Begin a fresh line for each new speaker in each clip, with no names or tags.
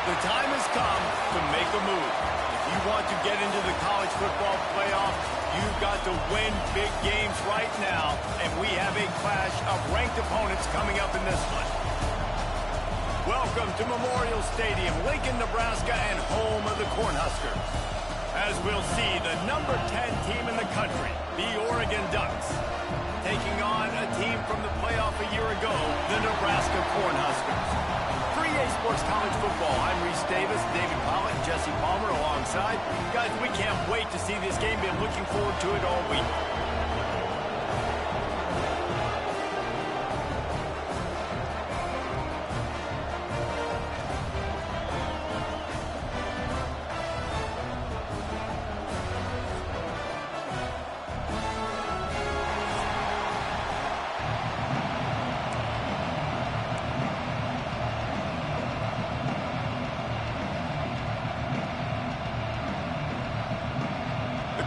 The time has come to make a move. If you want to get into the college football playoff, you've got to win big games right now, and we have a clash of ranked opponents coming up in this one. Welcome to Memorial Stadium, Lincoln, Nebraska, and home of the Cornhuskers. As we'll see, the number 10 team in the country, the Oregon Ducks, taking on a team from the playoff a year ago, the Nebraska Cornhuskers. For EA Sports College Football, I'm Reese Davis, David Pollock, Jesse Palmer alongside. Guys, we can't wait to see this game. Been looking forward to it all week.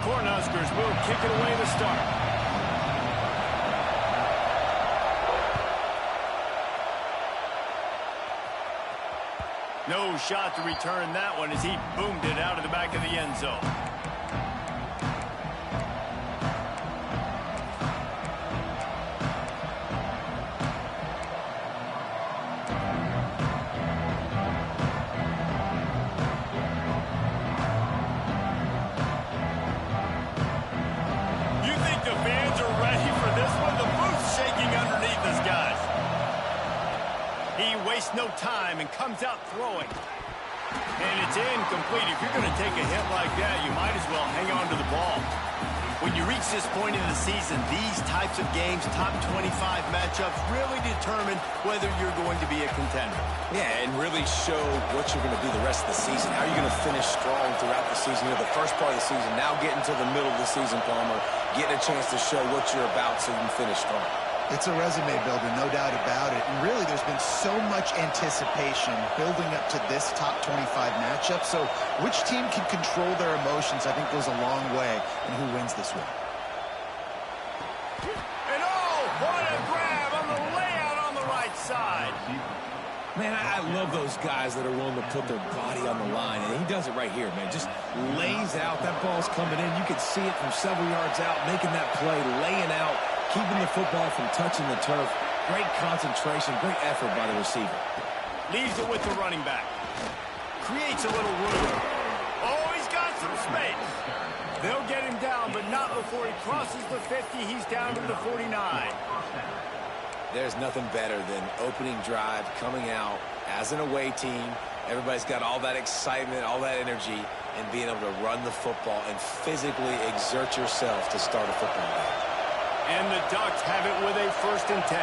Cornhuskers will kick it away to start. No shot to return that one as he boomed it out of the back of the end zone. Wastes no time and comes out throwing. And it's incomplete. If you're going to take a hit like that, you might as well hang on to the ball. When you reach this point in the season, these types of games, top 25 matchups, really determine whether you're going to be a contender.
Yeah, and really show what you're going to do the rest of the season. How are you going to finish strong throughout the season? You're the first part of the season, now getting to the middle of the season, Palmer, getting a chance to show what you're about so you can finish strong.
It's a resume builder, no doubt about it. And really, there's been so much anticipation building up to this top 25 matchup. So which team can control their emotions, I think, goes a long way in who wins this one.
And oh, what a grab on the layout on the right side.
Man, I love those guys that are willing to put their body on the line. And he does it right here, man. Just lays out. That ball's coming in. You can see it from several yards out, making that play, laying out, keeping the football from touching the turf. Great concentration, great effort by the receiver.
Leaves it with the running back. Creates a little room. Oh, he's got some space. They'll get him down, but not before he crosses the 50. He's down to the 49.
There's nothing better than opening drive, coming out as an away team. Everybody's got all that excitement, all that energy, and being able to run the football and physically exert yourself to start a football game.
And the Ducks have it with a 1st and 10.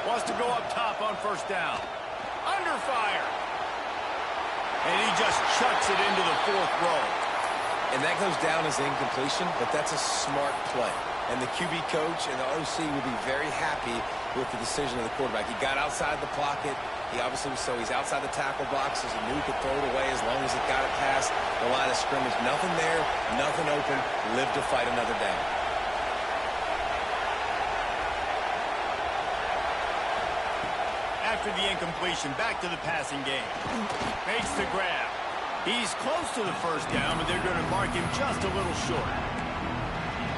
Wants to go up top on 1st down. Under fire. And he just chucks it into the 4th row.
And that goes down as incompletion, but that's a smart play. And the QB coach and the OC will be very happy with the decision of the quarterback. He got outside the pocket. He obviously was, so he's outside the tackle boxes. He knew he could throw it away as long as it got it past the line of scrimmage. Nothing there, nothing open. Live to fight another down.
After the incompletion, back to the passing game. Makes the grab. He's close to the 1st down, but they're going to mark him just a little short.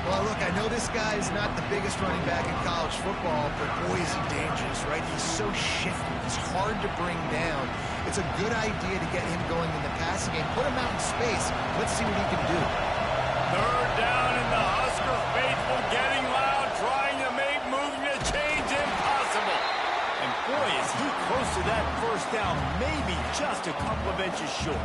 Well, look, I know this guy is not the biggest running back in college football, but boy, is he dangerous, right? He's so shifty. He's hard to bring down. It's a good idea to get him going in the passing game. Put him out in space. Let's see what he can do.
3rd down, and the Husker faithful getting loud, trying to make moving the chains impossible. And boy, is he close to that 1st down, maybe just a couple of inches short.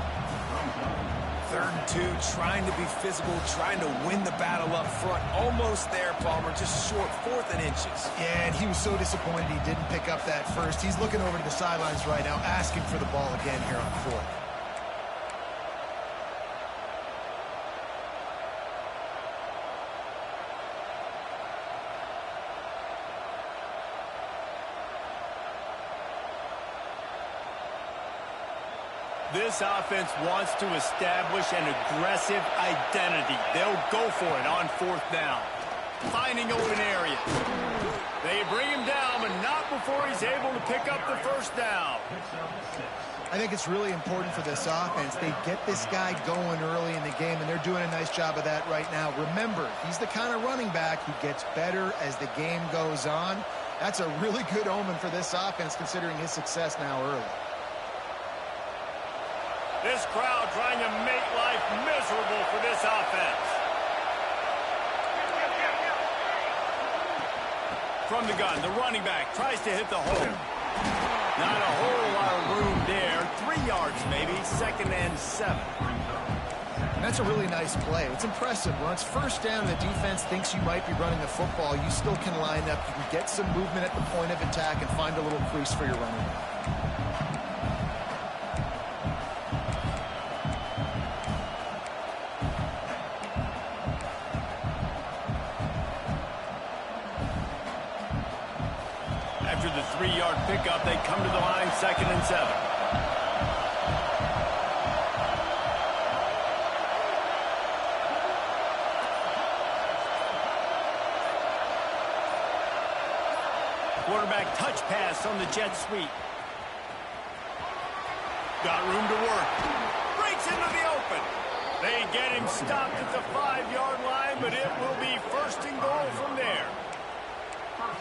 3rd and 2, trying to be physical, trying to win the battle up front. Almost there, Palmer, just short, 4th and inches.
Yeah, and he was so disappointed he didn't pick up that 1st. He's looking over to the sidelines right now, asking for the ball again here on 4th.
This offense wants to establish an aggressive identity. They'll go for it on 4th down. Finding open areas. They bring him down, but not before he's able to pick up the 1st down.
I think it's really important for this offense. They get this guy going early in the game, and they're doing a nice job of that right now. Remember, he's the kind of running back who gets better as the game goes on. That's a really good omen for this offense, considering his success now early.
This crowd trying to make life miserable for this offense. From the gun, the running back tries to hit the hole. Not a whole lot of room there. 3 yards maybe, 2nd and 7.
And that's a really nice play. It's impressive. When it's 1st down, the defense thinks you might be running the football. You still can line up. You can get some movement at the point of attack and find a little crease for your running back.
After the 3-yard pickup, they come to the line, 2nd and 7. Quarterback touch pass on the jet sweep. Got room to work. Breaks into the open. They get him stopped at the 5-yard line, but it will be 1st and goal from there.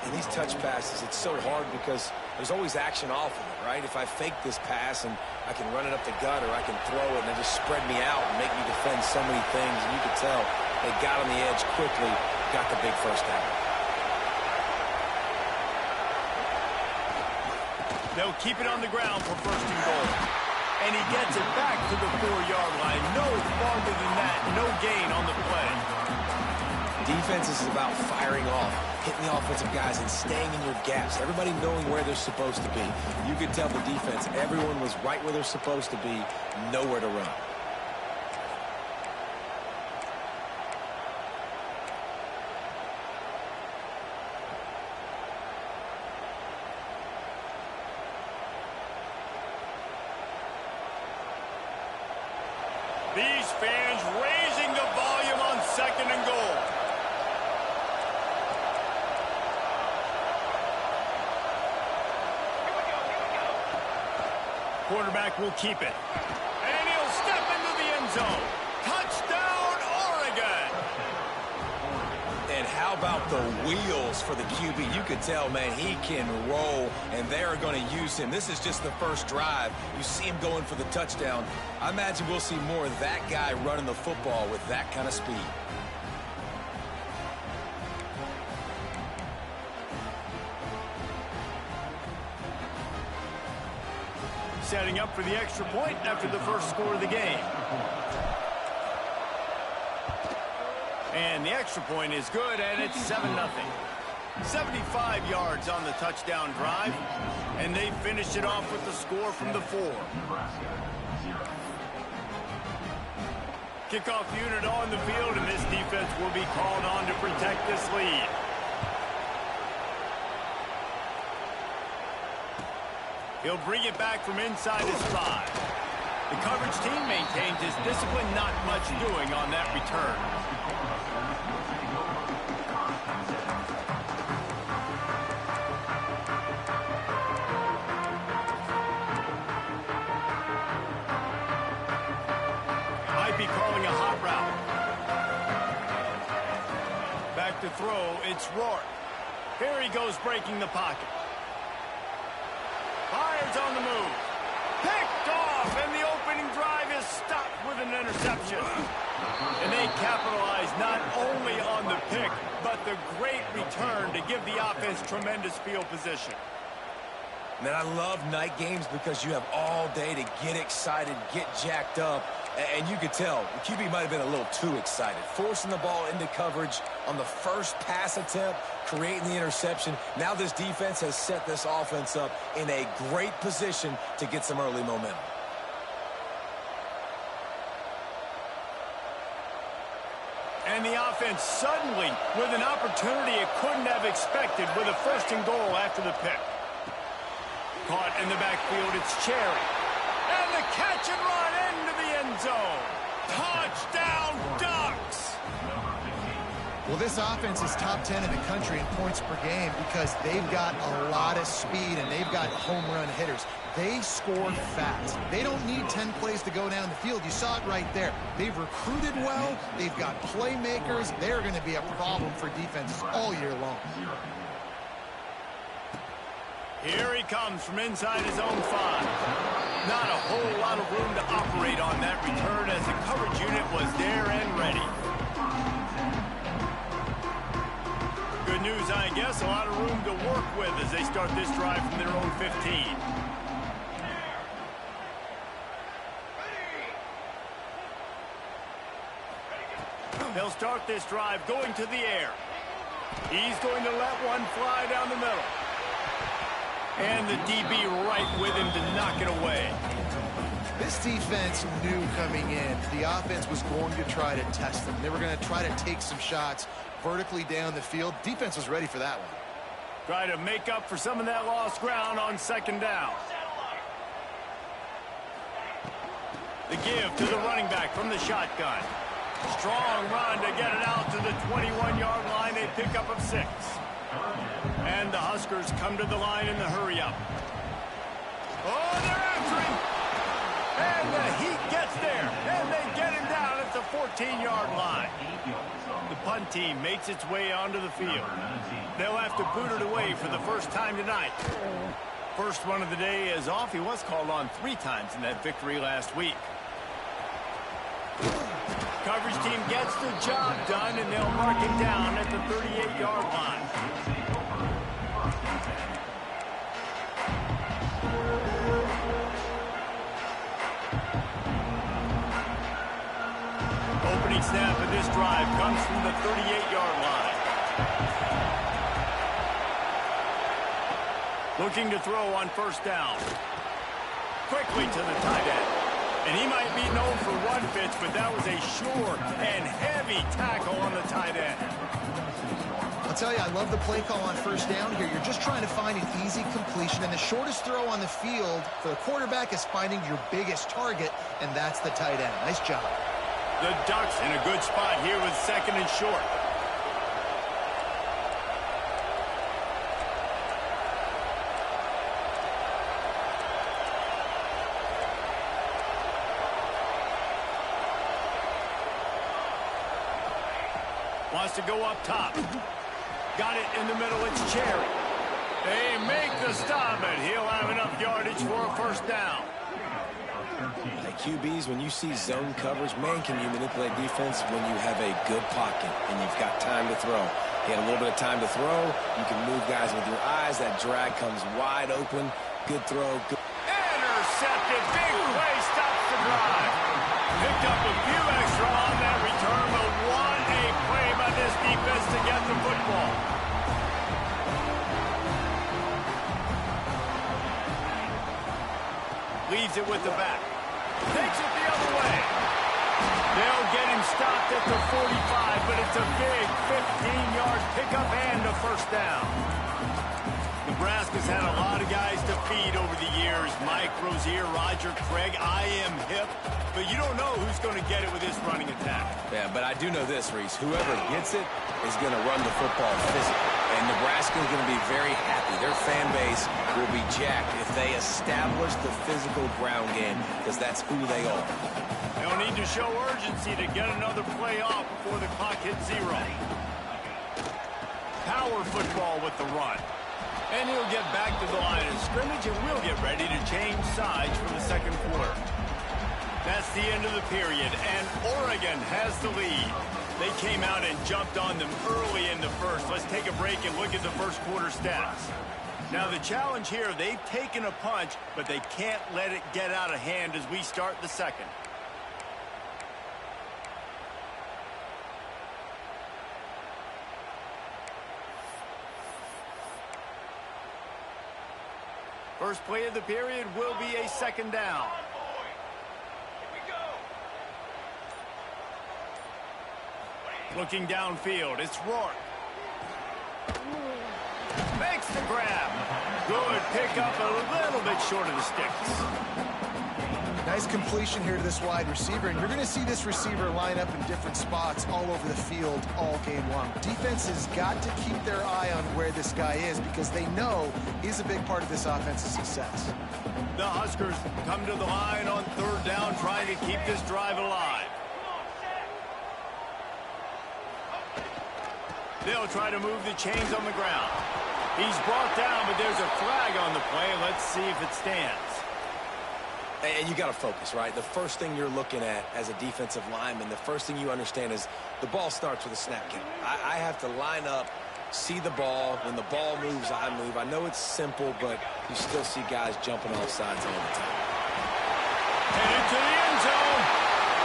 In these touch passes, it's so hard because there's always action off of it, right? If I fake this pass and I can run it up the gut or I can throw it and they just spread me out and make me defend so many things, and you can tell they got on the edge quickly, got the big 1st down.
They'll keep it on the ground for 1st and goal. And he gets it back to the 4-yard line. No farther than that. No gain on the play.
Defense is about firing off, hitting the offensive guys and staying in your gaps. Everybody knowing where they're supposed to be. You could tell the defense, everyone was right where they're supposed to be, nowhere to run.
These fans raising the volume on 2nd and goal. Quarterback will keep it. And he'll step into the end zone. Touchdown, Oregon!
And how about the wheels for the QB? You could tell, man, he can roll, and they're going to use him. This is just the 1st drive. You see him going for the touchdown. I imagine we'll see more of that guy running the football with that kind of speed.
Setting up for the extra point after the 1st score of the game. And the extra point is good, and it's 7-0. 75 yards on the touchdown drive, and they finish it off with the score from the 4. Kickoff unit on the field, and this defense will be called on to protect this lead. He'll bring it back from inside his 5. The coverage team maintains his discipline, not much doing on that return. Might be calling a hot route. Back to throw, it's Rourke. Here he goes breaking the pocket. Fires on the move. Picked off, and the opening drive is stopped with an interception. And they capitalize not only on the pick, but the great return to give the offense tremendous field position.
Man, I love night games because you have all day to get excited, get jacked up, and you could tell the QB might have been a little too excited. Forcing the ball into coverage on the 1st pass attempt, creating the interception. Now this defense has set this offense up in a great position to get some early momentum.
And the offense suddenly with an opportunity it couldn't have expected with a 1st and goal after the pick. Caught in the backfield, it's Cherry. And the catch and zone. Touchdown, Ducks!
Well, this offense is top 10 in the country in points per game because they've got a lot of speed and they've got home run hitters. They score fast. They don't need 10 plays to go down the field. You saw it right there. They've recruited well. They've got playmakers. They're going to be a problem for defenses all year long.
Here he comes from inside his own 5. Not a whole lot of room to operate on that return as the coverage unit was there and ready. Good news, I guess, a lot of room to work with as they start this drive from their own 15. They'll start this drive going to the air. He's going to let one fly down the middle. And the DB right with him to knock it away.
This defense knew coming in the offense was going to try to test them. They were going to try to take some shots vertically down the field. Defense was ready for that one.
Try to make up for some of that lost ground on second down. The give to the running back from the shotgun. Strong run to get it out to the 21-yard line. A pickup of 6. And the Huskers come to the line in the hurry-up. Oh, they're after him! And the Heat gets there, and they get him down at the 14-yard line. The punt team makes its way onto the field. They'll have to boot it away for the first time tonight. First run of the day is off. He was called on 3 times in that victory last week. Coverage team gets the job done, and they'll mark it down at the 38-yard line. Opening snap of this drive comes from the 38-yard line. Looking to throw on first down. Quickly to the tight end. And he might be known for run fits, but that was a sure and heavy tackle on the tight end.
I'll tell you, I love the play call on first down here. You're just trying to find an easy completion, and the shortest throw on the field for the quarterback is finding your biggest target, and that's the tight end. Nice job.
The Ducks in a good spot here with second and short. Wants to go up top. Got it in the middle. It's Cherry. They make the stop, and he'll have enough yardage for a first down.
Like QBs, when you see zone coverage, man, can you manipulate defense when you have a good pocket and you've got time to throw. He had a little bit of time to throw. You can move guys with your eyes. That drag comes wide open. Good throw. Good.
Intercepted. Big play. Stops the drive. Picked up a few extra on that return, but what a play by this defense to get the football. Leaves it with the back. Takes it the other way. They'll get him stopped at the 45, but it's a big 15-yard pickup and a first down. Nebraska's had a lot of guys to feed over the years. Mike Rozier, Roger Craig, I am hip. But you don't know who's going to get it with this running attack.
Yeah, but I do know this, Reese. Whoever gets it is going to run the football physically. And Nebraska is going to be very happy. Their fan base will be jacked if they establish the physical ground game, because that's who they are.
They'll need to show urgency to get another play off before the clock hits 0. Power football with the run. And he'll get back to the line of scrimmage, and we'll get ready to change sides for the second quarter. That's the end of the period, and Oregon has the lead. They came out and jumped on them early in the first. Let's take a break and look at the first quarter stats. Now, the challenge here, they've taken a punch, but they can't let it get out of hand as we start the second. First play of the period will be a second down. Looking downfield, it's Rourke. Makes the grab. Good pick up, a little bit short of the sticks.
Nice completion here to this wide receiver, and you're going to see this receiver line up in different spots all over the field all game long. Defense has got to keep their eye on where this guy is because they know he's a big part of this offense's success.
The Huskers come to the line on third down, trying to keep this drive alive. They'll try to move the chains on the ground. He's brought down, but there's a flag on the play. Let's see if it stands.
And you got to focus, right? The first thing you're looking at as a defensive lineman, the first thing you understand is the ball starts with a snap count. I have to line up, see the ball. When the ball moves, I move. I know it's simple, but you still see guys jumping off sides all the time.
Headed to the end zone,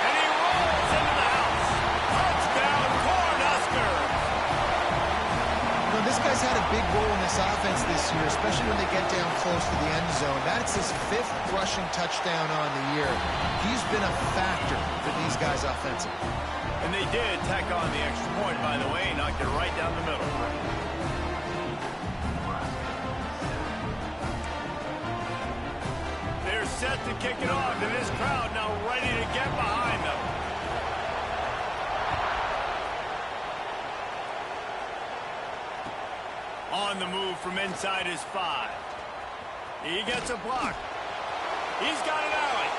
and he rolls into the house. Touchdown, Cornhuskers!
This guy's had a big role in this offense this year, especially when they get down close to the end zone. That's his 5th rushing touchdown on the year. He's been a factor for these guys offensively.
And they did tack on the extra point, by the way, knocked it right down the middle. They're set to kick it off, and this crowd now ready to get behind them. On the move from inside his 5. He gets a block. He's got an alley.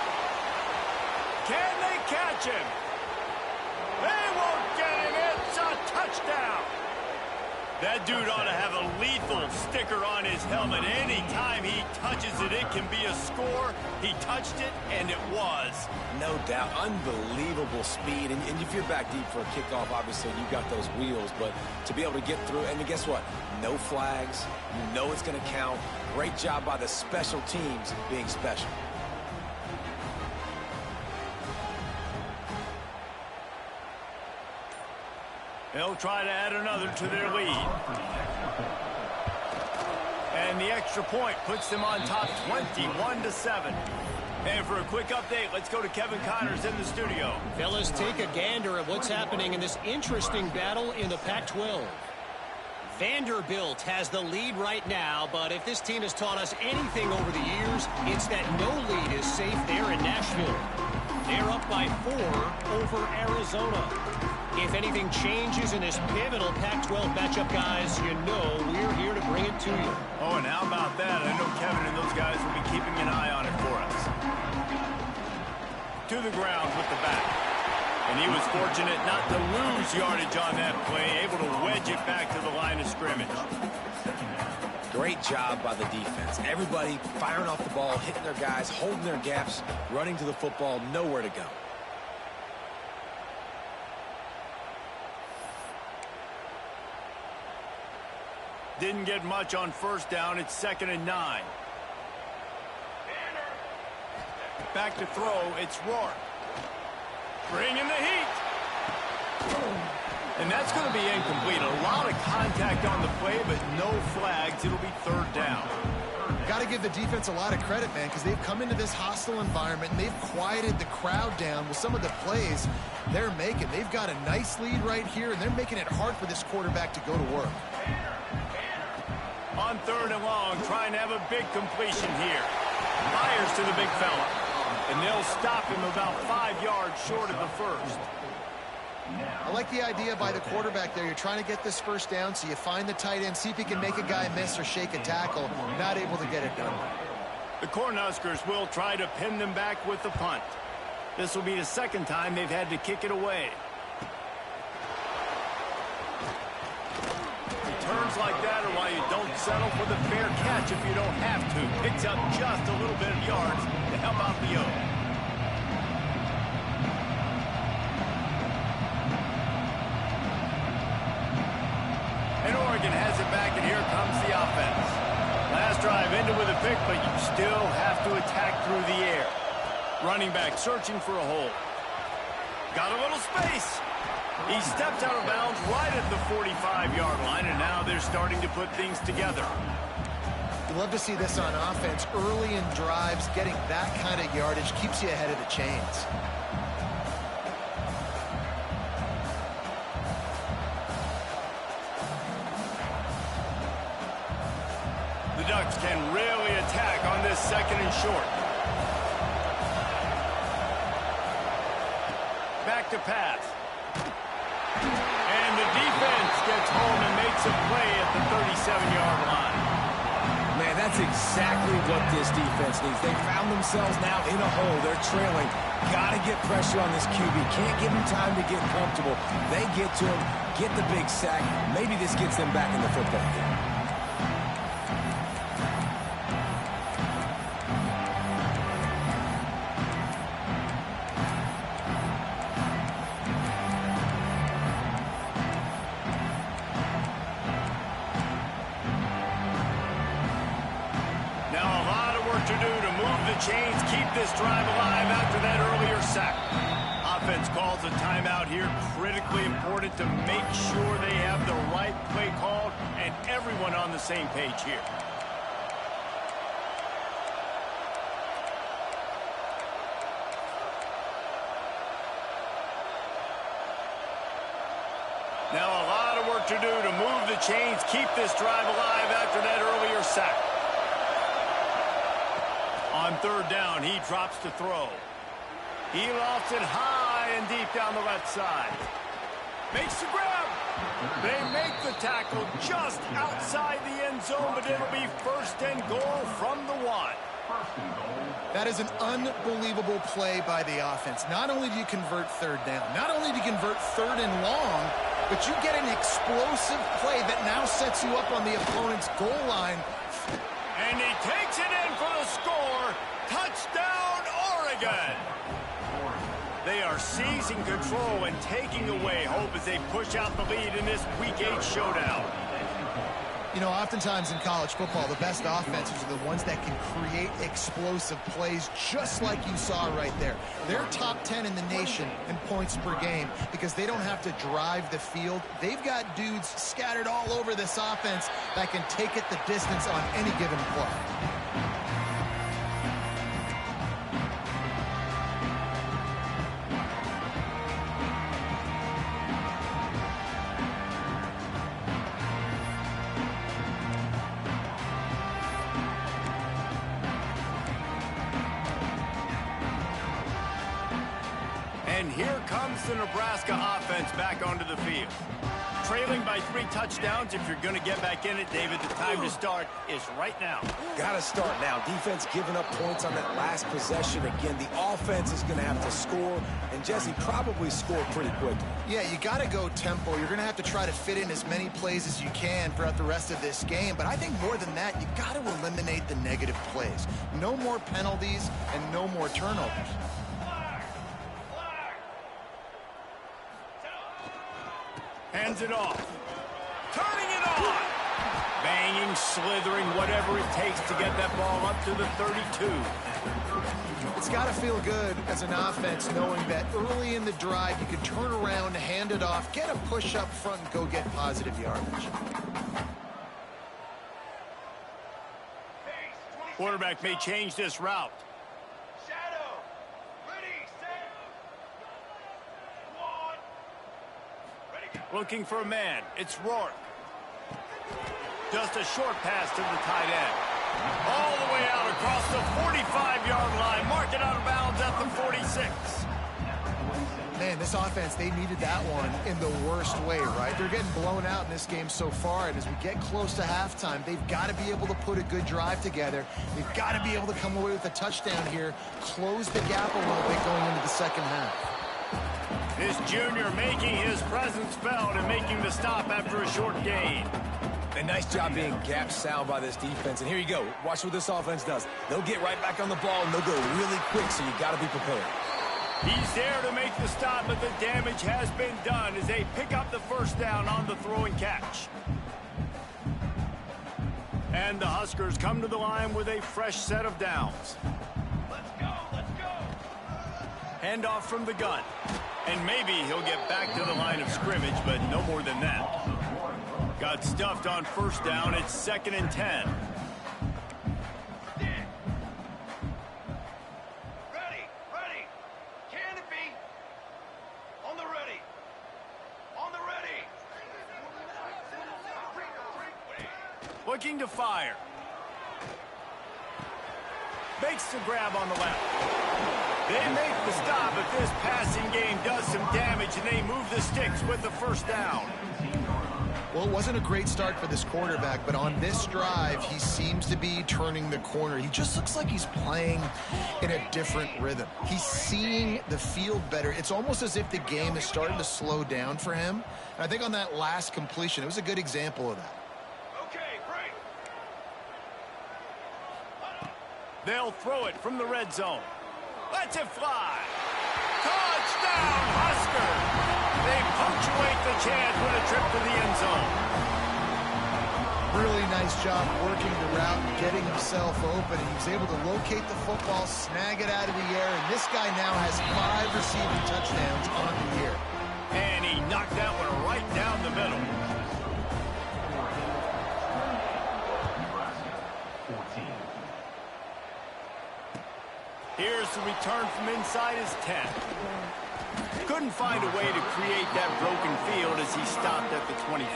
Can they catch him? They won't get him. It's a touchdown. That dude ought to have a lethal sticker on his helmet. Anytime he touches it, it can be a score. He touched it, and it was.
No doubt. Unbelievable speed. And if you're back deep for a kickoff, obviously, you got those wheels. But to be able to get through, and guess what? No flags. You know it's going to count. Great job by the special teams being special.
They'll try to add another to their lead. And the extra point puts them on top 21-7. And for a quick update, let's go to Kevin Connors in the studio.
Fellas, take a gander at what's happening in this interesting battle in the Pac-12. Vanderbilt has the lead right now, but if this team has taught us anything over the years, it's that no lead is safe there in Nashville. They're up by 4 over Arizona. If anything changes in this pivotal Pac-12 matchup, guys, you know we're here to bring it to you.
Oh, and how about that? I know Kevin and those guys will be keeping an eye on it for us. To the ground with the back. And he was fortunate not to lose yardage on that play, able to wedge it back to the line of scrimmage.
Great job by the defense. Everybody firing off the ball, hitting their guys, holding their gaps, running to the football, nowhere to go.
Didn't get much on first down. It's 2nd and 9. Back to throw. It's Rourke. Bringing the heat. And that's going to be incomplete. A lot of contact on the play, but no flags. It'll be 3rd down.
Got to give the defense a lot of credit, man, because they've come into this hostile environment, and they've quieted the crowd down with some of the plays they're making. They've got a nice lead right here, and they're making it hard for this quarterback to go to work.
On 3rd and long, trying to have a big completion here. Fires to the big fella. And they'll stop him about 5 yards short of the first.
I like the idea by the quarterback there. You're trying to get this first down, so you find the tight end, see if he can make a guy miss or shake a tackle. Not able to get it done.
The Cornhuskers will try to pin them back with the punt. This will be the 2nd time they've had to kick it away. Turns like that are why you don't settle for the fair catch if you don't have to. Picks up just a little bit of yards to help out the O. And Oregon has it back, and here comes the offense. Last drive ended with a pick, but you still have to attack through the air. Running back searching for a hole. Got a little space. He stepped out of bounds right at the 45-yard line, and now they're starting to put things together.
You love to see this on offense. Early in drives, getting that kind of yardage keeps you ahead of the chains.
The Ducks can really attack on this 2nd and short. back to pass. And the defense gets home and makes a play at the 37-yard line.
Man, that's exactly what this defense needs. They found themselves now in a hole. They're trailing. Got to get pressure on this QB. Can't give him time to get comfortable. They get to him, get the big sack. Maybe this gets them back in the football game.
To do to move the chains, keep this drive alive after that earlier sack. Offense calls a timeout here. Critically important to make sure they have the right play called and everyone on the same page here. Now a lot of work to do to move the chains, keep this drive alive after that earlier sack. On third down, he drops to throw. He lofts it high and deep down the left side. Makes the grab. They make the tackle just outside the end zone, but it'll be first and goal from the 1.
That is an unbelievable play by the offense. Not only do you convert third down, not only do you convert third and long, but you get an explosive play that now sets you up on the opponent's goal line.
And he takes it in for the score. Touchdown, Oregon. They are seizing control and taking away hope as they push out the lead in this Week 8 showdown.
You know, oftentimes in college football, the best offenses are the ones that can create explosive plays just like you saw right there. They're top 10 in the nation in points per game because they don't have to drive the field. They've got dudes scattered all over this offense that can take it the distance on any given play.
And here comes the Nebraska offense back onto the field. Trailing by 3 touchdowns. If you're going to get back in it, David, the time to start is right now.
Got to start now. Defense giving up points on that last possession. Again, the offense is going to have to score, and Jesse probably score pretty quickly.
Yeah, you got to go tempo. You're going to have to try to fit in as many plays as you can throughout the rest of this game. But I think more than that, you got to eliminate the negative plays. No more penalties and no more turnovers.
Hands it off. Turning it on. Banging, slithering, whatever it takes to get that ball up to the 32.
It's got to feel good as an offense knowing that early in the drive you can turn around, hand it off, get a push up front, and go get positive yardage.
Quarterback may change this route. Looking for a man. It's Rourke. Just a short pass to the tight end. All the way out across the 45-yard line. Mark it out of bounds at the 46.
Man, this offense, they needed that one in the worst way, right? They're getting blown out in this game so far, and as we get close to halftime, they've got to be able to put a good drive together. They've got to be able to come away with a touchdown here, close the gap a little bit going into the second half.
This junior making his presence felt and making the stop after a short gain.
A nice job being gap sound by this defense. And here you go. Watch what this offense does. They'll get right back on the ball, and they'll go really quick, so you got to be prepared.
He's there to make the stop, but the damage has been done as they pick up the first down on the throw and catch. And the Huskers come to the line with a fresh set of downs. Let's go, let's go. Handoff from the gun. And maybe he'll get back to the line of scrimmage, but no more than that. Got stuffed on first down. It's 2nd and 10.
Ready. Can it be? On the ready.
Looking to fire. Makes the grab on the left. They make the stop, but this passing game does some damage, and they move the sticks with the first down.
Well, it wasn't a great start for this quarterback, but on this drive, he seems to be turning the corner. He just looks like he's playing in a different rhythm. He's seeing the field better. It's almost as if the game is starting to slow down for him. And I think on that last completion, it was a good example of that.
Okay, break.
They'll throw it from the red zone. Let's it fly. Touchdown, Huskers! They punctuate the chance with a trip to the end zone.
Really nice job working the route and getting himself open. He was able to locate the football, snag it out of the air, and this guy now has 5 receiving touchdowns on the year.
And he knocked that one right down the middle. Here's the return from inside his 10. Couldn't find a way to create that broken field as he stopped at the 25.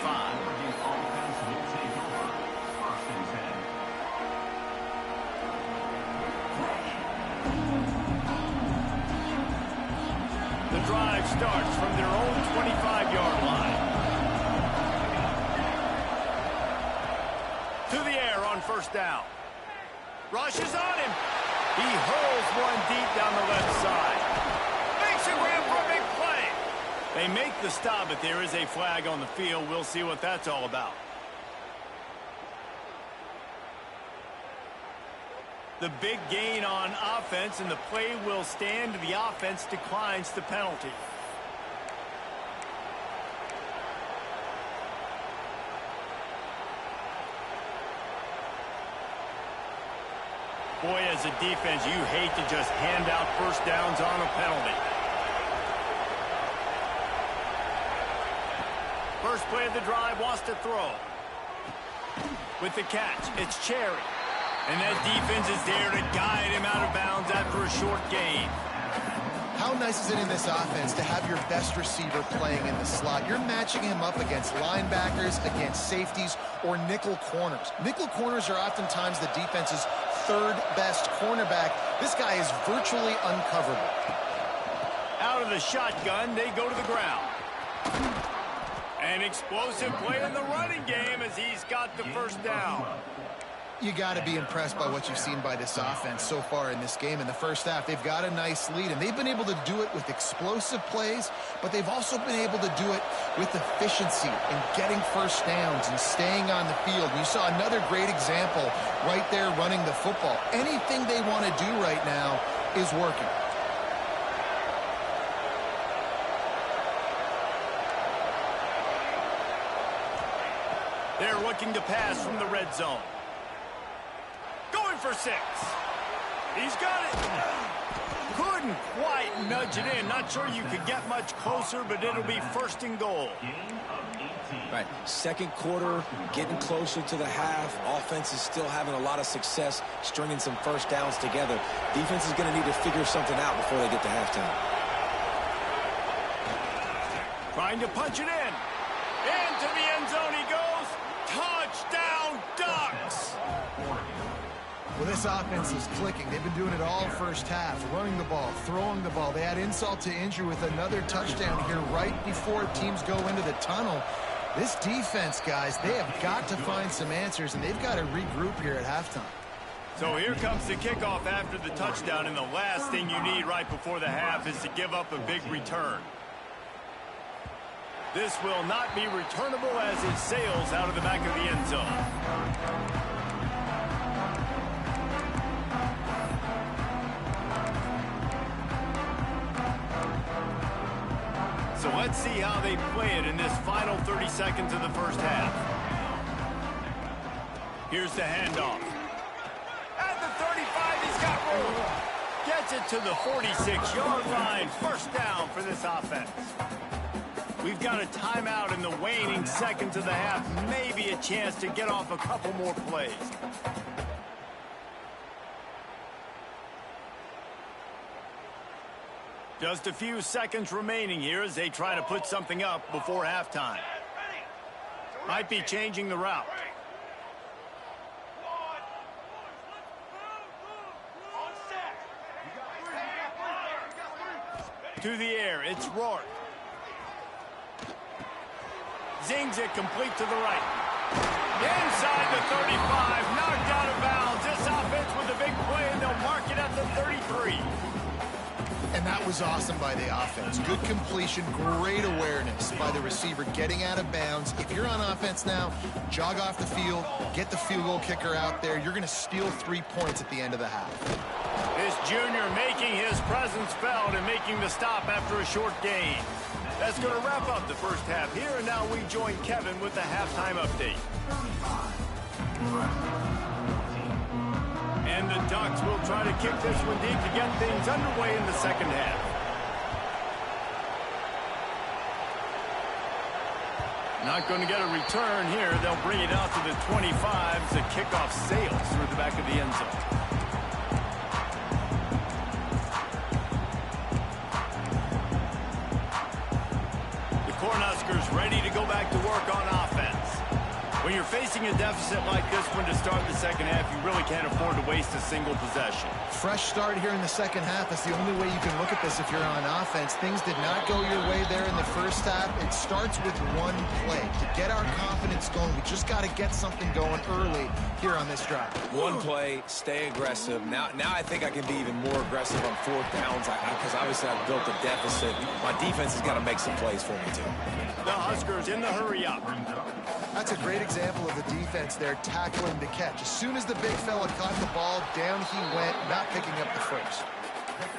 The drive starts from their own 25-yard line. To the air on first down. Rushes on him. He hurls one deep down the left side. Makes a grab for a big play. They make the stop, but there is a flag on the field. We'll see what that's all about. The big gain on offense, and the play will stand. The offense declines the penalty. Boy, as a defense, you hate to just hand out first downs on a penalty. First play of the drive, wants to throw. With the catch, it's Cherry. And that defense is there to guide him out of bounds after a short gain.
How nice is it in this offense to have your best receiver playing in the slot? You're matching him up against linebackers, against safeties, or nickel corners. Nickel corners are oftentimes the defense's third best cornerback. This guy is virtually uncoverable.
Out of the shotgun, they go to the ground. An explosive play in the running game as he's got the first down.
You got to be impressed by what you've seen by this offense so far in this game. In the first half, they've got a nice lead, and they've been able to do it with explosive plays, but they've also been able to do it with efficiency and getting first downs and staying on the field. And you saw another great example right there running the football. Anything they want to do right now is working.
They're looking to pass from the red zone. Going for 6. He's got it. Couldn't quite nudge it in. Not sure you could get much closer, but it'll be first and goal.
Right, second quarter, getting closer to the half. Offense is still having a lot of success stringing some first downs together. Defense is going to need to figure something out before they get to halftime.
Trying to punch it in. Into the end zone he goes. Touchdown, Ducks!
Well, this offense is clicking. They've been doing it all first half, running the ball, throwing the ball. They had insult to injury with another touchdown here right before teams go into the tunnel. This defense, guys, they have got to find some answers, and they've got to regroup here at halftime.
So here comes the kickoff after the touchdown, and the last thing you need right before the half is to give up a big return. This will not be returnable as it sails out of the back of the end zone. So let's see how they play it in this final 30 seconds of the first half. Here's the handoff. At the 35, he's got room. Gets it to the 46-yard line. First down for this offense. We've got a timeout in the waning seconds of the half. Maybe a chance to get off a couple more plays. Just a few seconds remaining here as they try to put something up before halftime. Might be changing the route. To the air, it's Rourke. Zings it complete to the right. Inside the 35, knocked out of bounds. This offense with a big play, and they'll mark it at the 33.
And that was awesome by the offense. Good completion, great awareness by the receiver getting out of bounds. If you're on offense now, jog off the field, get the field goal kicker out there. You're going to steal 3 points at the end of the half.
This junior making his presence felt and making the stop after a short gain. That's going to wrap up the first half here, and now we join Kevin with the halftime update. And the Ducks will try to kick this one deep to get things underway in the second half. Not going to get a return here. They'll bring it out to the 25 as the kickoff sails through the back of the end zone. Cornhuskers ready to go back to work on offense. When you're facing a deficit like this one to start the second half, you really can't afford to waste a single possession.
Fresh start here in the second half is the only way you can look at this if you're on offense. Things did not go your way there in the first half. It starts with one play. To get our confidence going, we just got to get something going early here on this drive.
One play, stay aggressive. Now I think I can be even more aggressive on fourth downs because obviously I've built a deficit. My defense has got to make some plays for me too.
The Huskers in the hurry up.
That's a great example of the defense there tackling the catch. As soon as the big fella caught the ball, down he went, not picking up the first.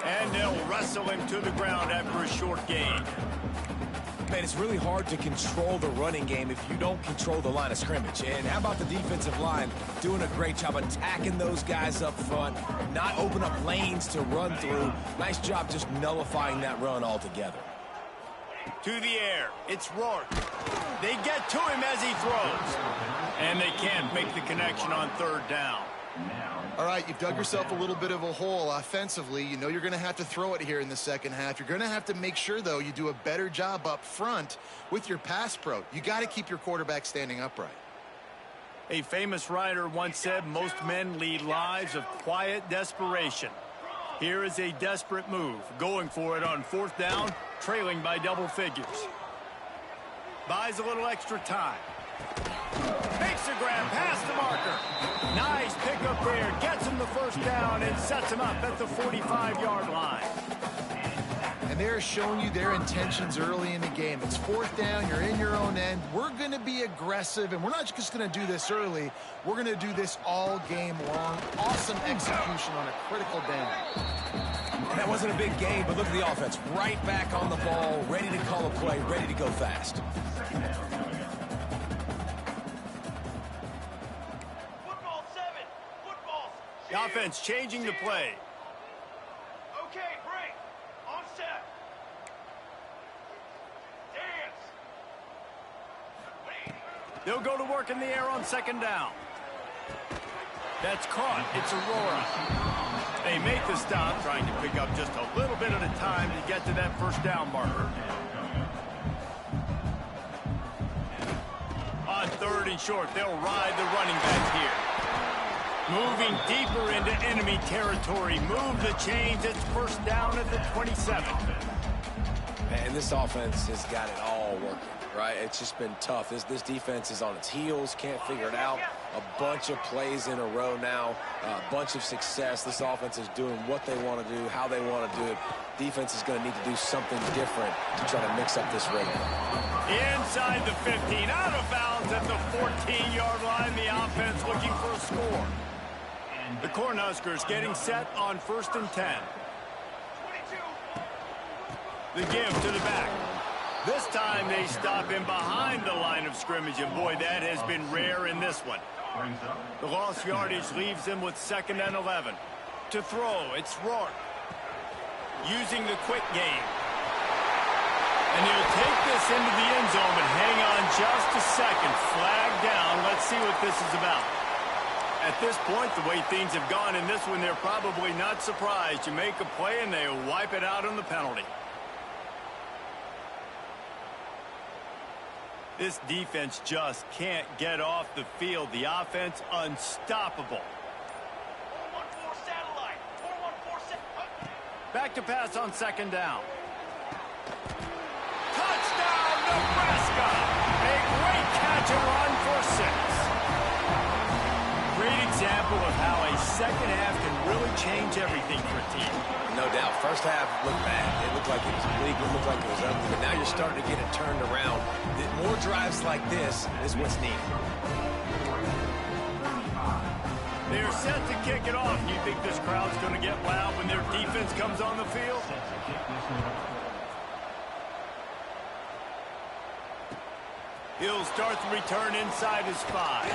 And they'll wrestle him to the ground after a short gain.
Man, it's really hard to control the running game if you don't control the line of scrimmage. And how about the defensive line doing a great job attacking those guys up front, not open up lanes to run through. Nice job just nullifying that run altogether.
To the air, it's Rourke. They get to him as he throws. And they can't make the connection on third down.
All right, you've dug yourself a little bit of a hole offensively. You know you're going to have to throw it here in the second half. You're going to have to make sure, though, you do a better job up front with your pass pro. You got to keep your quarterback standing upright.
A famous writer once said, most men lead lives of quiet desperation. Here is a desperate move, going for it on fourth down, trailing by double figures. Buys a little extra time. Makes a grab past the marker. Nice pickup there. Gets him the first down and sets him up at the 45-yard line.
And they're showing you their intentions early in the game. It's fourth down. You're in your own end. We're going to be aggressive, and we're not just going to do this early. We're going to do this all game long. Awesome execution on a critical down.
And that wasn't a big game, but look at the offense. Right back on the ball, ready to call a play, ready to go fast.
Football 7. Football.
The offense changing the play.
Okay, break. On set. Dance. Wait.
They'll go to work in the air on second down. That's caught. It's Aurora. They make the stop, trying to pick up just a little bit at a time to get to that first down marker. On third and short, they'll ride the running back here. Moving deeper into enemy territory. Move the chains. It's first down at the 27.
Man, this offense has got it all working, right? It's just been tough. This defense is on its heels, can't figure it out. A bunch of plays in a row now, a bunch of success. This offense is doing what they want to do, how they want to do it. Defense is going to need to do something different to try to mix up this rhythm.
Inside the 15, out of bounds at the 14-yard line. The offense looking for a score. The Cornhuskers getting set on first and 10.
22.
The give to the back. This time they stop him behind the line of scrimmage, and boy, that has been rare in this one. The lost yardage leaves him with second and 11. To throw, it's Rourke. Using the quick game. And he'll take this into the end zone, but hang on just a second. Flag down. Let's see what this is about. At this point, the way things have gone in this one, they're probably not surprised. You make a play, and they wipe it out on the penalty. This defense just can't get off the field. The offense unstoppable.
414 satellite. 414 satellite.
Back to pass on second down. Touchdown, Nebraska! A great catch and run for 6. Great example of how a second half can really change everything for a team.
No doubt. First half looked bad. It looked like it was bleak. It looked like it was ugly. But now you're starting to get it turned around. More drives like this is what's needed.
They're set to kick it off. Do you think this crowd's going to get loud when their defense comes on the field? He'll start the return inside his 5.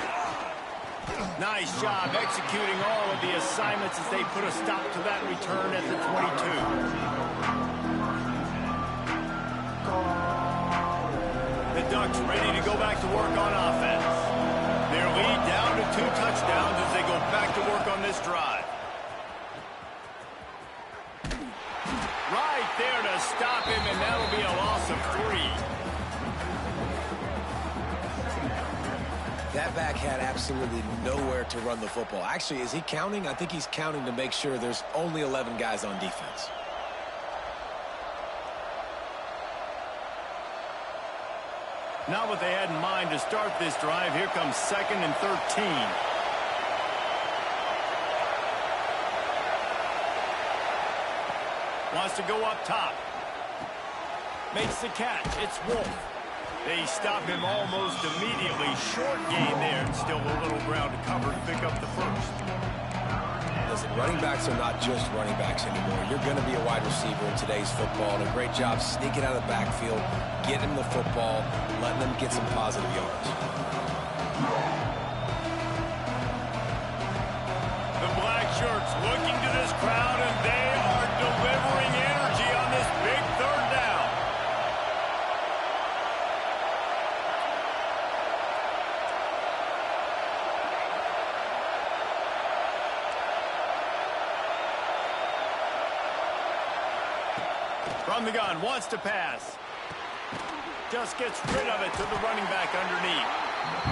Nice job executing all of the assignments as they put a stop to that return at the 22. The Ducks ready to go back to work on offense. Their lead down to 2 touchdowns as they go back to work on this drive. Right there to stop him, and that'll be a loss of 3.
That back had absolutely nowhere to run the football. Actually, is he counting? I think he's counting to make sure there's only 11 guys on defense.
Not what they had in mind to start this drive. Here comes 2nd and 13. Wants to go up top. Makes the catch. It's Wolf. They stop him almost immediately. Short gain there. Still a little ground to cover to pick up the first.
Listen, running backs are not just running backs anymore. You're going to be a wide receiver in today's football. And a great job sneaking out of the backfield, getting them the football, letting them get some positive yards.
The black shirts looking to this crowd, and they are delivering energy on this big 3rd down. From the gun, wants to pass. Just gets rid of it to the running back underneath.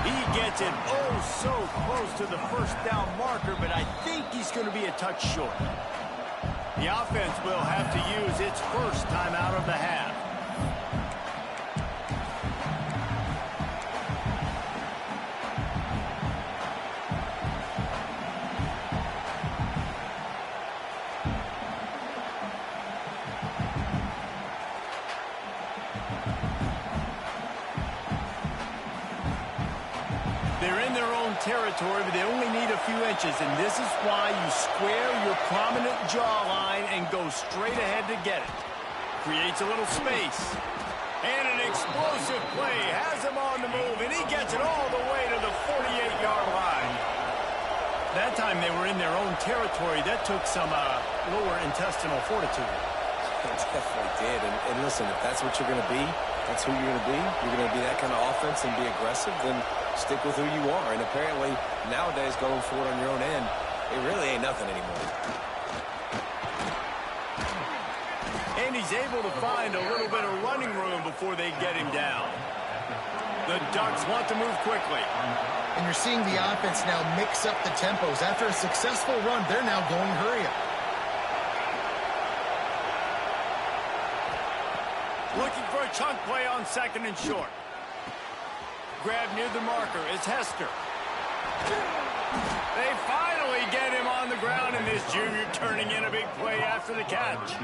He gets it oh so close to the 1st down marker, but I think he's going to be a touch short. The offense will have to use its first timeout of the half. They're in their own territory, but they only need a few inches, and this is why you square your prominent jawline and go straight ahead to get it. Creates a little space. And an explosive play has him on the move, and he gets it all the way to the 48-yard line. That time they were in their own territory. That took some lower intestinal fortitude.
It definitely did. And listen, if that's what you're going to be, that's who you're going to be. You're going to be that kind of offense and be aggressive, then stick with who you are. And apparently, nowadays, going for it on your own end, it really ain't nothing anymore.
And he's able to find a little bit of running room before they get him down. The Ducks want to move quickly.
And you're seeing the offense now mix up the tempos. After a successful run, they're now going hurry up.
Looking for a chunk play on 2nd and short. Grab near the marker. It's Hester. They finally get him on the ground, and this junior turning in a big play after the catch.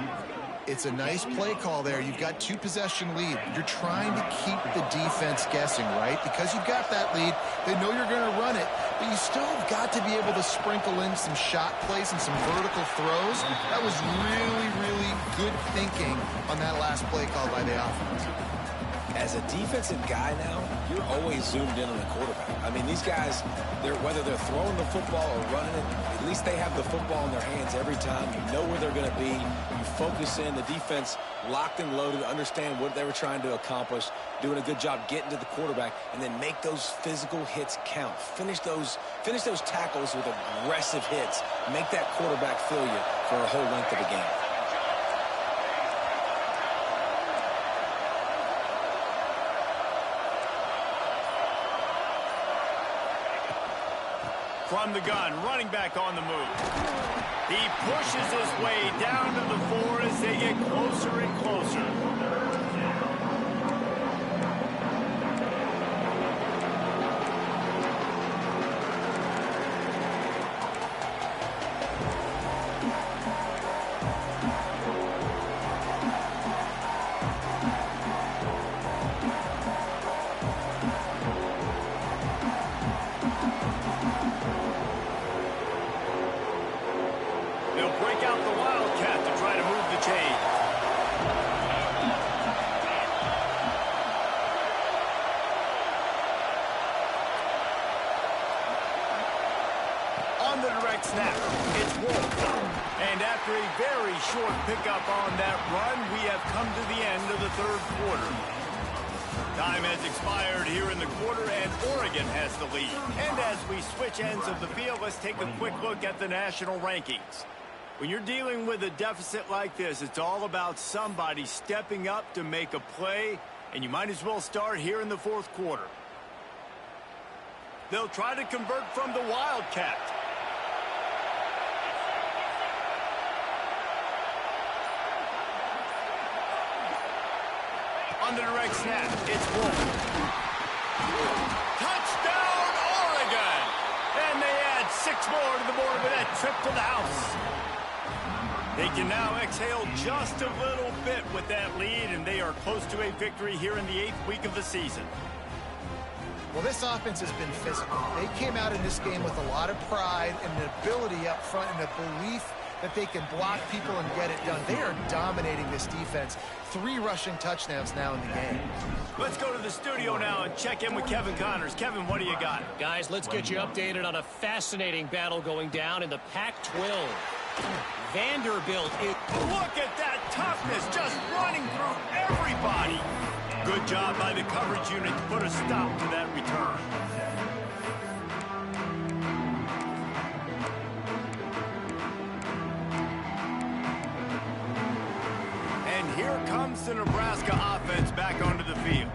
It's a nice play call there. You've got 2-possession lead. You're trying to keep the defense guessing, right? Because you've got that lead, they know you're going to run it, but you still have got to be able to sprinkle in some shot plays and some vertical throws. That was really, really good thinking on that last play call by the offense.
As a defensive guy now, you're always zoomed in on the quarterback. I mean, these guys, whether they're throwing the football or running it, at least they have the football in their hands every time. You know where they're going to be. You focus in. The defense locked and loaded, understand what they were trying to accomplish, doing a good job getting to the quarterback, and then make those physical hits count. Finish those tackles with aggressive hits. Make that quarterback feel you for a whole length of the game.
From the gun, running back on the move. He pushes his way down to the 4 as they get closer and closer. after a very short pickup on that run, we have come to the end of the third quarter. Time has expired here in the quarter, and Oregon has the lead. And as we switch ends of the field, let's take a quick look at the national rankings. When you're dealing with a deficit like this, it's all about somebody stepping up to make a play, and you might as well start here in the fourth quarter. They'll try to convert from the Wildcat. On the direct snap, it's Wolf. Touchdown, Oregon! And they add 6 more to the board with that trip to the house. They can now exhale just a little bit with that lead, and they are close to a victory here in the 8th week of the season.
Well, this offense has been physical. They came out in this game with a lot of pride and an ability up front and a belief that they can block people and get it done. They are dominating this defense. 3 rushing touchdowns now in the game.
Let's go to the studio now and check in with Kevin Connors. Kevin, what do you got?
Guys, let's get you updated on a fascinating battle going down in the Pac-12. Vanderbilt is...
Look at that toughness, just running through everybody. Good job by the coverage unit to put a stop to that return. And here comes the Nebraska offense back onto the field.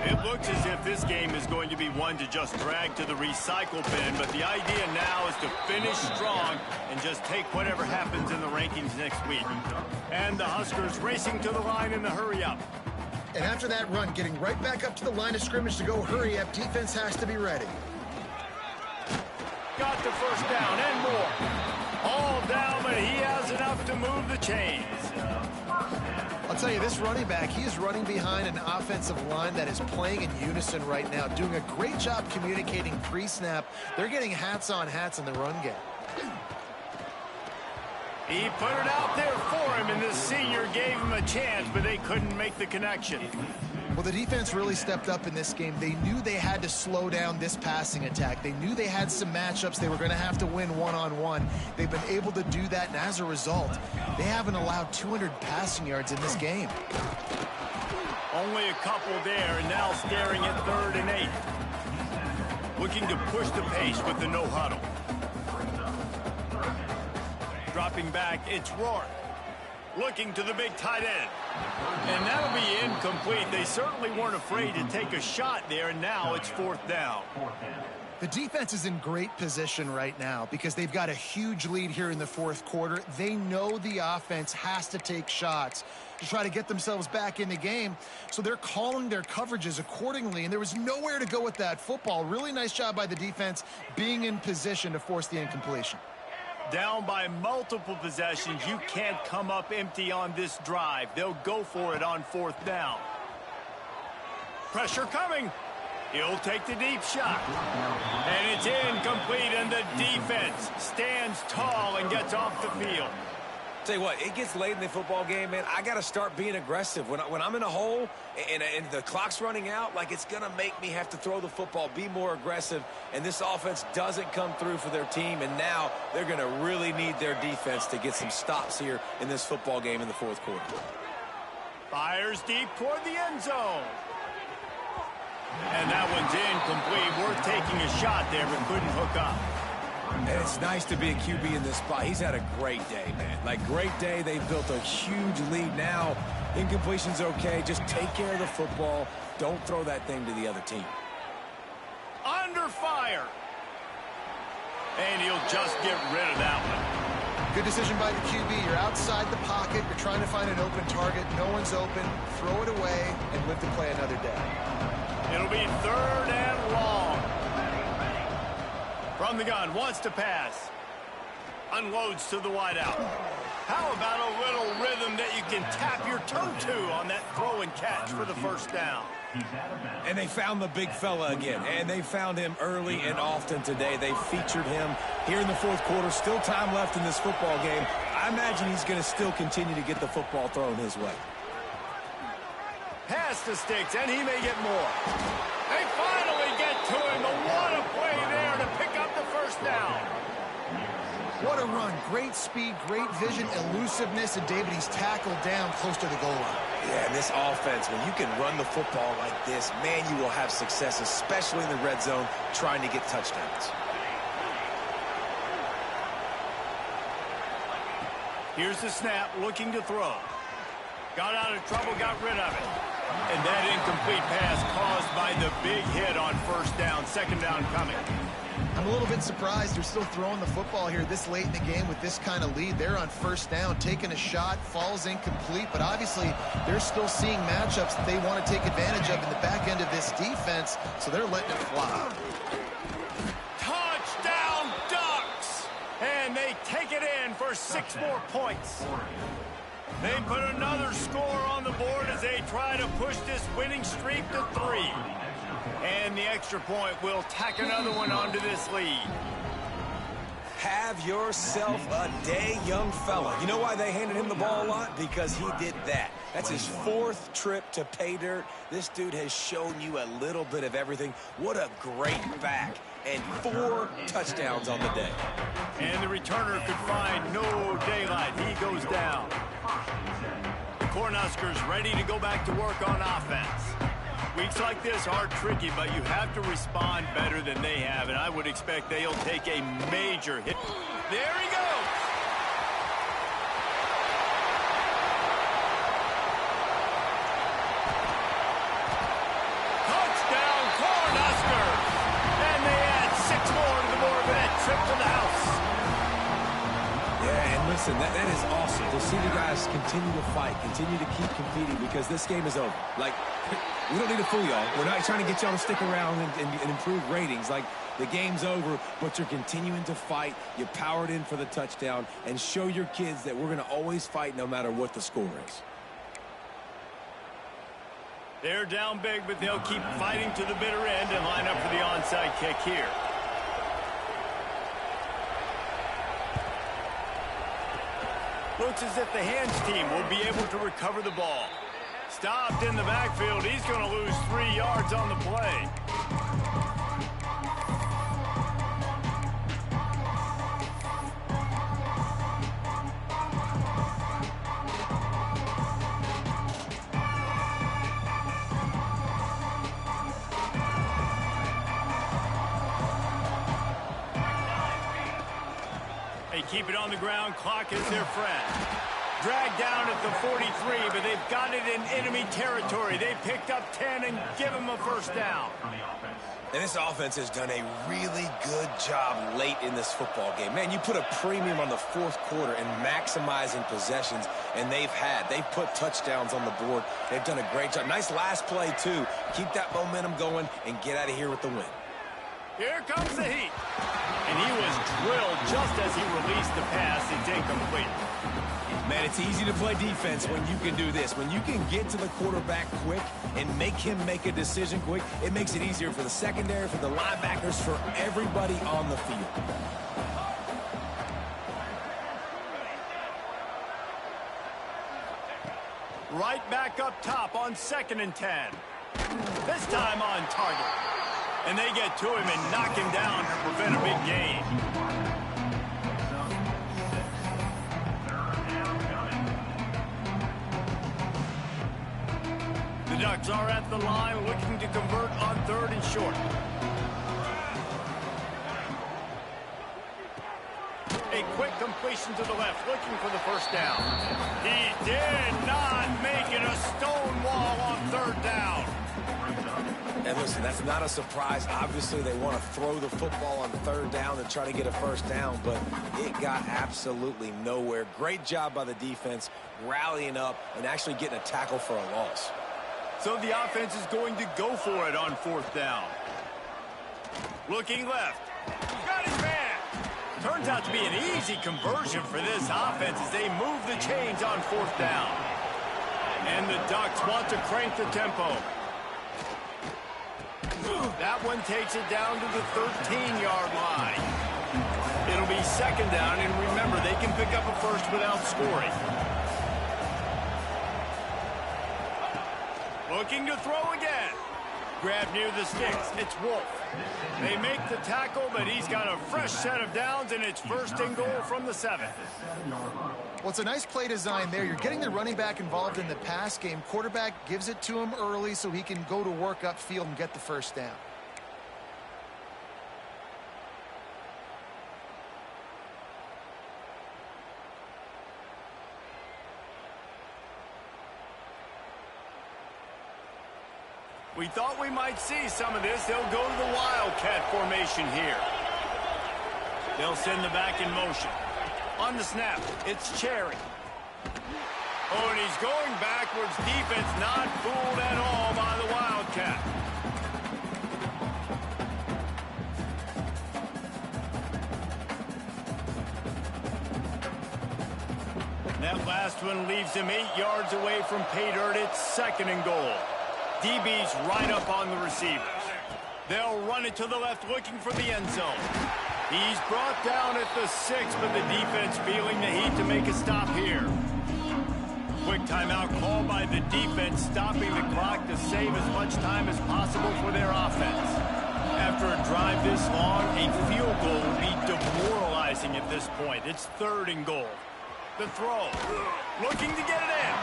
It looks as if this game is going to be one to just drag to the recycle bin, but the idea now is to finish strong and just take whatever happens in the rankings next week. And the Huskers racing to the line in the hurry-up.
And after that run, getting right back up to the line of scrimmage to go hurry up, defense has to be ready.
Got the first down and more. All down, but he has enough to move the chains.
I'll tell you, this running back, he is running behind an offensive line that is playing in unison right now, doing a great job communicating pre-snap. They're getting hats on hats in the run game.
He put it out there for him, and the senior gave him a chance, but they couldn't make the connection.
Well, the defense really stepped up in this game. They knew they had to slow down this passing attack. They knew they had some matchups they were going to have to win one-on-one. They've been able to do that, and as a result, they haven't allowed 200 passing yards in this game.
Only a couple there, and now staring at 3rd and 8. Looking to push the pace with the no-huddle. Dropping back, it's Rourke. Looking to the big tight end. And that'll be incomplete. They certainly weren't afraid to take a shot there, and now it's 4th down.
The defense is in great position right now because they've got a huge lead here in the 4th quarter. They know the offense has to take shots to try to get themselves back in the game, so they're calling their coverages accordingly, and there was nowhere to go with that football. Really nice job by the defense being in position to force the incompletion.
Down by multiple possessions, you can't come up empty on this drive. They'll go for it on 4th down. Pressure coming. He'll take the deep shot. And it's incomplete, and the defense stands tall and gets off the field.
Tell you what, it gets late in the football game, man. I got to start being aggressive. When I'm in a hole and the clock's running out, like, it's going to make me have to throw the football, be more aggressive, and this offense doesn't come through for their team, and now they're going to really need their defense to get some stops here in this football game in the 4th quarter.
Fires deep toward the end zone. And that one's incomplete. Worth taking a shot there, but couldn't hook up.
And it's nice to be a QB in this spot. He's had a great day, man. Like, great day. They've built a huge lead now. Incompletion's okay. Just take care of the football. Don't throw that thing to the other team.
Under fire. And he'll just get rid of that one.
Good decision by the QB. You're outside the pocket. You're trying to find an open target. No one's open. Throw it away and live to play another day.
It'll be 3rd and long. From the gun, wants to pass. Unloads to the wideout. How about a little rhythm that you can tap your toe to on that throw and catch for the 1st down?
And they found the big fella again, and they found him early and often today. They featured him here in the 4th quarter. Still time left in this football game. I imagine he's going to still continue to get the football thrown his way.
Pass to Sticks, and he may get more. They finally get to him. What a play there to pick up the 1st down.
What a run. Great speed, great vision, elusiveness, and David, he's tackled down close to the goal line.
Yeah, and this offense, when you can run the football like this, man, you will have success, especially in the red zone, trying to get touchdowns.
Here's the snap, looking to throw. Got out of trouble, got rid of it. And that incomplete pass caused by the big hit on first down, second down coming.
I'm a little bit surprised they're still throwing the football here this late in the game with this kind of lead. They're on first down, taking a shot, falls incomplete, but obviously they're still seeing matchups that they want to take advantage of in the back end of this defense, so they're letting it fly.
Touchdown Ducks! And they take it in for 6 more points. They put another score on the board as they try to push this winning streak to 3. And the extra point will tack another one onto this lead.
Have yourself a day, young fella. You know why they handed him the ball a lot? Because he did that. That's his 4th trip to pay dirt. This dude has shown you a little bit of everything. What a great back. And 4 touchdowns on the day.
And the returner could find no daylight. He goes down. The Cornhuskers ready to go back to work on offense. Weeks like this are tricky, but you have to respond better than they have, and I would expect they'll take a major hit. There he goes! Touchdown, Cornhuskers! And they add 6 more to the board with that trip to the house.
Yeah, and listen, that is awesome to see the guys continue to fight, continue to keep competing, because this game is over. Like, we don't need to fool y'all. We're not trying to get y'all to stick around and improve ratings. Like, the game's over, but you're continuing to fight. You powered in for the touchdown, and show your kids that we're going to always fight no matter what the score is.
They're down big, but they'll keep fighting to the bitter end and line up for the onside kick here. Looks as if the hands team will be able to recover the ball. Stopped in the backfield. He's going to lose 3 yards on the play. They keep it on the ground. Clock is their friend. Dragged down at the 43, but they've got it in enemy territory. They picked up 10 and give him a first down.
And this offense has done a really good job late in this football game. Man, you put a premium on the 4th quarter and maximizing possessions, and they've put touchdowns on the board. They've done a great job. Nice last play, too. Keep that momentum going and get out of here with the win.
Here comes the heat. And he was drilled just as he released the pass. It's incomplete.
Man, it's easy to play defense when you can do this. When you can get to the quarterback quick and make him make a decision quick, it makes it easier for the secondary, for the linebackers, for everybody on the field.
Right back up top on 2nd and 10. This time on target. And they get to him and knock him down to prevent a big gain. The Ducks are at the line looking to convert on 3rd and short. A quick completion to the left, looking for the first down. He did not make it a stone wall on 3rd down.
And listen, that's not a surprise. Obviously, they want to throw the football on 3rd down and try to get a first down, but it got absolutely nowhere. Great job by the defense, rallying up and actually getting a tackle for a loss.
So the offense is going to go for it on 4th down. Looking left. Got his man. Turns out to be an easy conversion for this offense as they move the chains on 4th down. And the Ducks want to crank the tempo. That one takes it down to the 13-yard line. It'll be 2nd down, and remember, they can pick up a first without scoring. Looking to throw again. grabbed near the sticks. It's Wolf. They make the tackle, but he's got a fresh set of downs, and it's first and goal from the 7.
Well, it's a nice play design there. You're getting the running back involved in the pass game. Quarterback gives it to him early so he can go to work upfield and get the first down.
We thought we might see some of this. They'll go to the Wildcat formation here. They'll send the back in motion. On the snap, it's Cherry. Oh, and he's going backwards. Defense not fooled at all by the Wildcat. That last one leaves him 8 yards away from pay dirt. It's second and goal. DB's right up on the receivers. They'll run it to the left, looking for the end zone. He's brought down at the 6, but the defense feeling the heat to make a stop here. Quick timeout called by the defense, stopping the clock to save as much time as possible for their offense. After a drive this long, a field goal would be demoralizing at this point. It's third and goal. The throw, looking to get it in.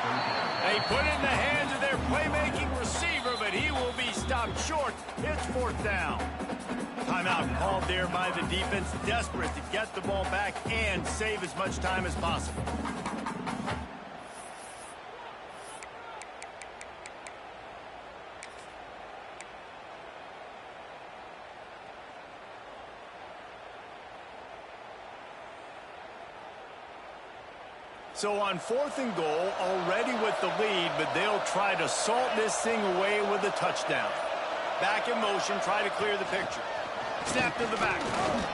They put it in the hands of their playmaking receiver, but he will be stopped short. It's fourth down. Timeout called there by the defense, desperate to get the ball back and save as much time as possible. So on fourth and goal, already with the lead, but they'll try to salt this thing away with a touchdown. Back in motion, try to clear the picture. Snap to the back.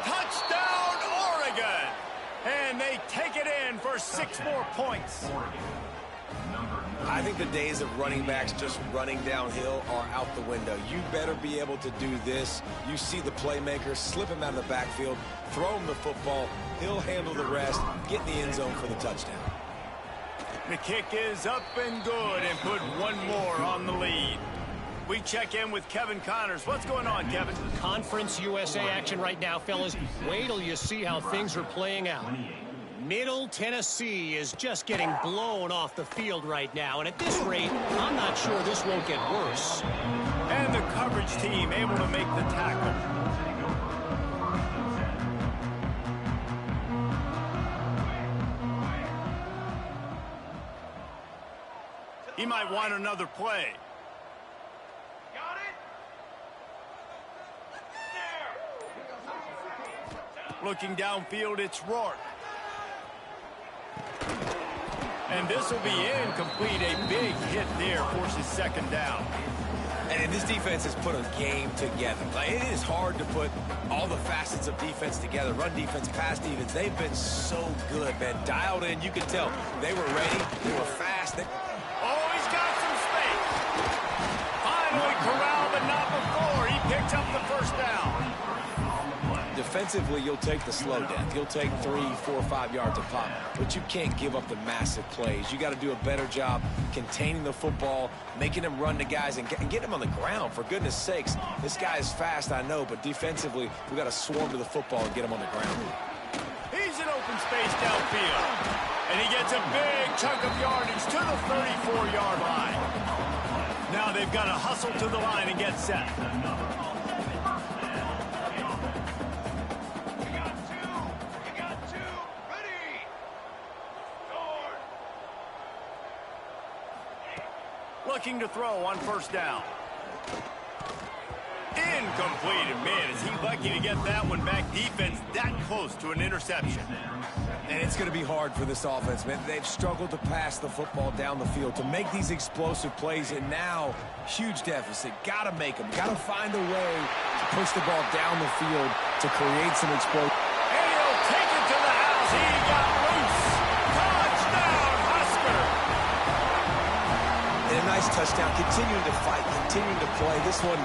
Touchdown, Oregon! And they take it in for 6 more points.
I think the days of running backs just running downhill are out the window. You better be able to do this. You see the playmaker, slip him out of the backfield, throw him the football. He'll handle the rest, get in the end zone for the touchdown.
The kick is up and good, and put one more on the lead. We check in with Kevin Connors. What's going on, Kevin?
Conference USA action right now, fellas. Wait till you see how things are playing out. Middle Tennessee is just getting blown off the field right now, and at this rate, I'm not sure this won't get worse.
And the coverage team able to make the tackle. He might want another play.
Got it.
Looking downfield, it's Rourke. And this will be incomplete. A big hit there, forces second down.
And this defense has put a game together. Like, it is hard to put all the facets of defense together. Run defense, pass defense. They've been so good, man. Dialed in. You can tell they were ready. They were fast.
Oh, he's got some space. Finally corralled, but not before. He picks up the first down.
Defensively, you'll take the slow death. You'll take 3, 4, 5 yards a pop, but you can't give up the massive plays. You got to do a better job containing the football, making them run to guys, and get them on the ground. For goodness sakes, this guy is fast, I know, but defensively, we got to swarm to the football and get him on the ground.
He's in open space downfield. And he gets a big chunk of yardage to the 34-yard line. Now they've got to hustle to the line and get set. Looking to throw on first down. Incomplete. Man, is he lucky to get that one back. Defense that close to an interception.
And it's going to be hard for this offense, man. They've struggled to pass the football down the field, to make these explosive plays, and now huge deficit. Got to make them. Got to find a way to push the ball down the field to create some explosion.
And he'll take it to the house. He got loose. Touchdown, Husker.
And a nice touchdown. Continuing to fight, continuing to play. This one,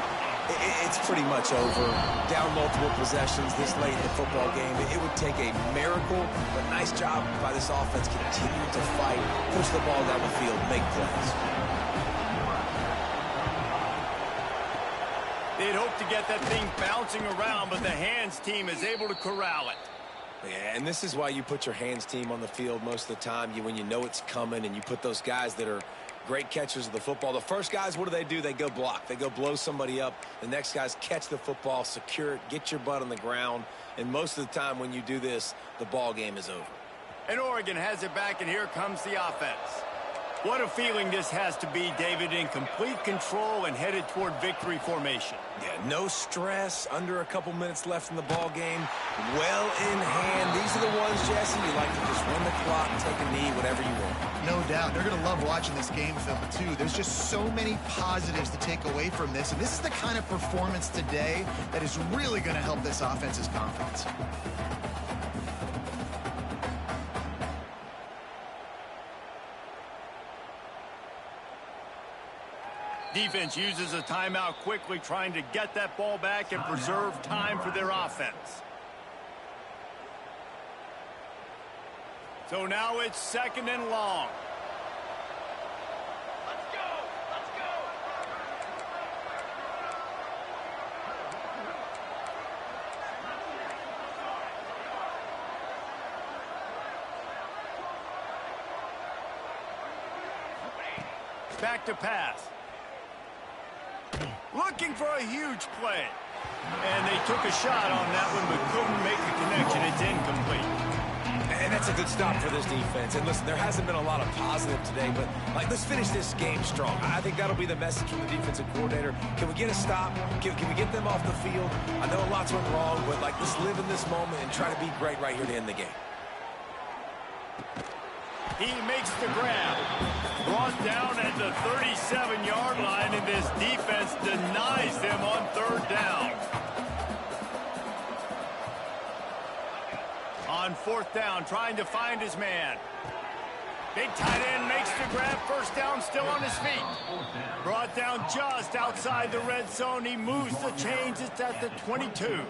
it's pretty much over. Down multiple possessions this late in the football game. It would take a miracle, but nice job by this offense continuing to fight, push the ball down the field, make plays.
They'd hope to get that thing bouncing around, but the hands team is able to corral it.
Yeah, and this is why you put your hands team on the field most of the time. When you know it's coming, and you put those guys that are great catchers of the football. The first guys, what do? They go block. They go blow somebody up. The next guys catch the football, secure it, get your butt on the ground. And most of the time when you do this, the ball game is over.
And Oregon has it back, and here comes the offense. What a feeling this has to be, David, in complete control and headed toward victory formation.
Yeah, no stress, under a couple minutes left in the ball game, well in hand. These are the ones, Jesse, you like to just run the clock, take a knee, whatever you want.
No doubt. They're going to love watching this game film, too. There's just so many positives to take away from this, and this is the kind of performance today that is really going to help this offense's confidence.
Defense uses a timeout quickly, trying to get that ball back and preserve time for their offense. So now it's 2nd and long.
Let's go! Let's go!
Back to pass. Looking for a huge play. And they took a shot on that one, but couldn't make the connection. It's incomplete.
And that's a good stop for this defense. And listen, there hasn't been a lot of positive today, but let's finish this game strong. I think that'll be the message from the defensive coordinator. Can we get a stop? Can we get them off the field? I know lots went wrong, but let's live in this moment and try to be great right here to end the game.
He makes the grab. Brought down at the 37-yard line, and this defense denies them on 3rd down. On 4th down, trying to find his man. Big tight end makes the grab. 1st down, still on his feet. Brought down just outside the red zone. He moves the chains. It's at the 22.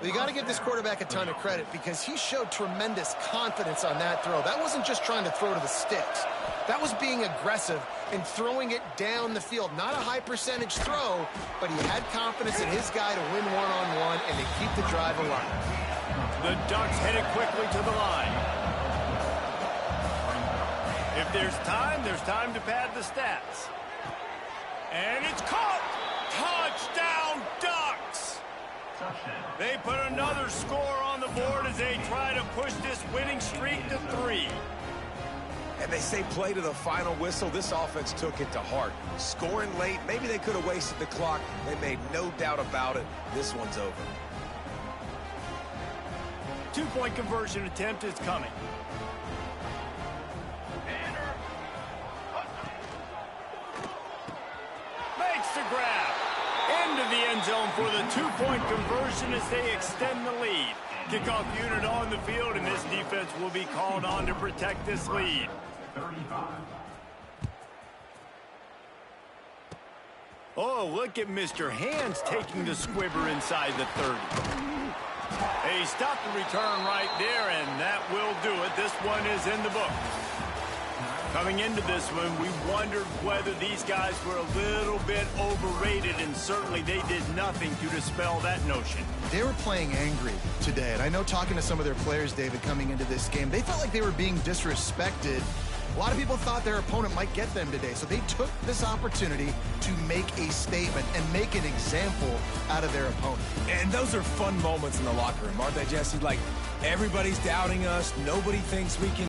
Well, you got to give this quarterback a ton of credit because he showed tremendous confidence on that throw. That wasn't just trying to throw to the sticks. That was being aggressive and throwing it down the field. Not a high percentage throw, but he had confidence in his guy to win one-on-one and to keep the drive alive.
The Ducks headed quickly to the line. If there's time to pad the stats. And it's caught! Touchdown, Ducks! They put another score on the board as they try to push this winning streak to 3.
And they say play to the final whistle. This offense took it to heart. Scoring late, maybe they could have wasted the clock. They made no doubt about it. This one's over.
2-point conversion attempt is coming. Makes the grab. Into the end zone for the 2-point conversion as they extend the lead. Kickoff unit on the field, and this defense will be called on to protect this lead.
35.
Oh, look at Mr. Hands taking the squibber inside the 30. They stopped the return right there, and that will do it. This one is in the book. Coming into this one, we wondered whether these guys were a little bit overrated, and certainly they did nothing to dispel that notion.
They were playing angry today, and I know talking to some of their players, David, coming into this game, they felt like they were being disrespected. A lot of people thought their opponent might get them today, so they took this opportunity to make a statement and make an example out of their opponent.
And those are fun moments in the locker room, aren't they, Jesse? Like, everybody's doubting us. Nobody thinks we can